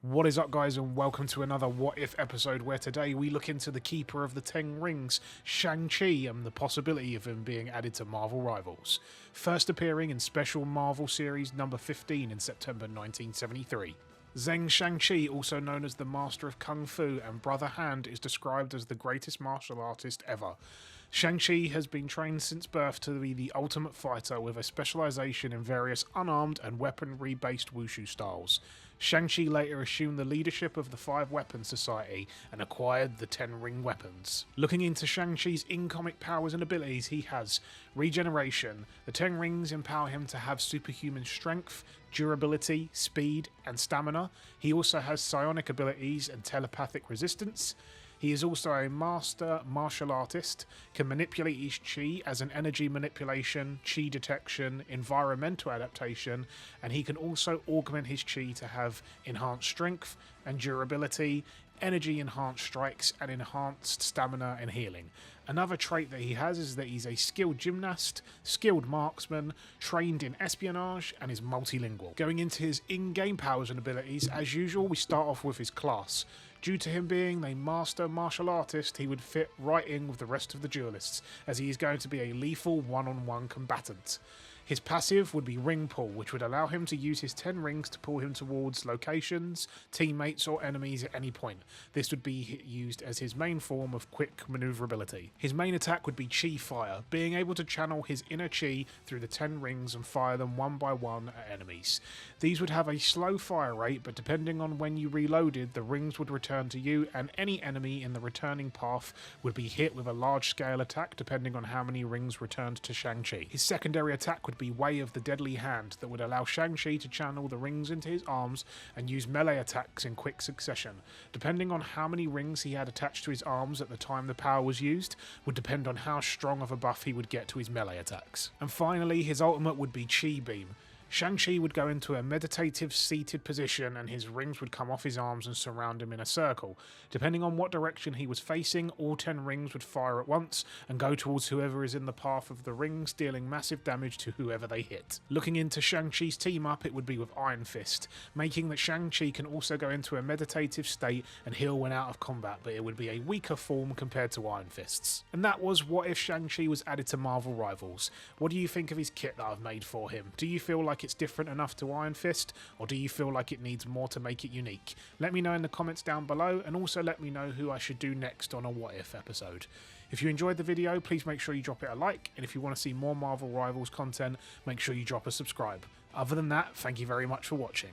What is up, guys, and welcome to another What If episode where today we look into the Keeper of the Ten Rings, Shang Chi, and the possibility of him being added to Marvel Rivals, first appearing in Special Marvel Series number 15 in September 1973. Zheng Shang-Chi, also known as the Master of Kung Fu and Brother Hand, is described as the greatest martial artist ever. Shang-Chi has been trained since birth to be the ultimate fighter with a specialization in various unarmed and weaponry-based wushu styles. Shang-Chi later assumed the leadership of the Five Weapons Society and acquired the Ten Ring weapons. Looking into Shang-Chi's in-comic powers and abilities, he has regeneration. The Ten Rings empower him to have superhuman strength, durability, speed, and stamina. He also has psionic abilities and telepathic resistance. He is also a master martial artist, can manipulate his chi as an energy manipulation, chi detection, environmental adaptation, and he can also augment his chi to have enhanced strength and durability, energy enhanced strikes, and enhanced stamina and healing. Another trait that he has is that he's a skilled gymnast, skilled marksman, trained in espionage, and is multilingual. Going into his in-game powers and abilities, as usual, we start off with his class. Due to him being a master martial artist, he would fit right in with the rest of the duelists, as he is going to be a lethal one-on-one combatant. His passive would be Ring Pull, which would allow him to use his 10 rings to pull him towards locations, teammates, or enemies at any point. This would be used as his main form of quick maneuverability. His main attack would be Chi Fire, being able to channel his inner Chi through the 10 rings and fire them one by one at enemies. These would have a slow fire rate, but depending on when you reloaded, the rings would return to you, and any enemy in the returning path would be hit with a large-scale attack depending on how many rings returned to Shang-Chi. His secondary attack would be Way of the Deadly Hand, that would allow Shang-Chi to channel the rings into his arms and use melee attacks in quick succession. Depending on how many rings he had attached to his arms at the time the power was used, would depend on how strong of a buff he would get to his melee attacks. And finally, his ultimate would be Chi Beam. Shang-Chi would go into a meditative seated position and his rings would come off his arms and surround him in a circle. Depending on what direction he was facing, all 10 rings would fire at once and go towards whoever is in the path of the rings, dealing massive damage to whoever they hit. Looking into Shang-Chi's team up, it would be with Iron Fist, making that Shang-Chi can also go into a meditative state and heal when out of combat, but it would be a weaker form compared to Iron Fists. And that was What If Shang-Chi was added to Marvel Rivals. What do you think of his kit that I've made for him? Do you feel like it's different enough to Iron Fist, or do you feel like it needs more to make it unique? Let me know in the comments down below, and also let me know who I should do next on a What If episode. If you enjoyed the video, please make sure you drop it a like, and if you want to see more Marvel Rivals content, make sure you drop a subscribe. Other than that, thank you very much for watching.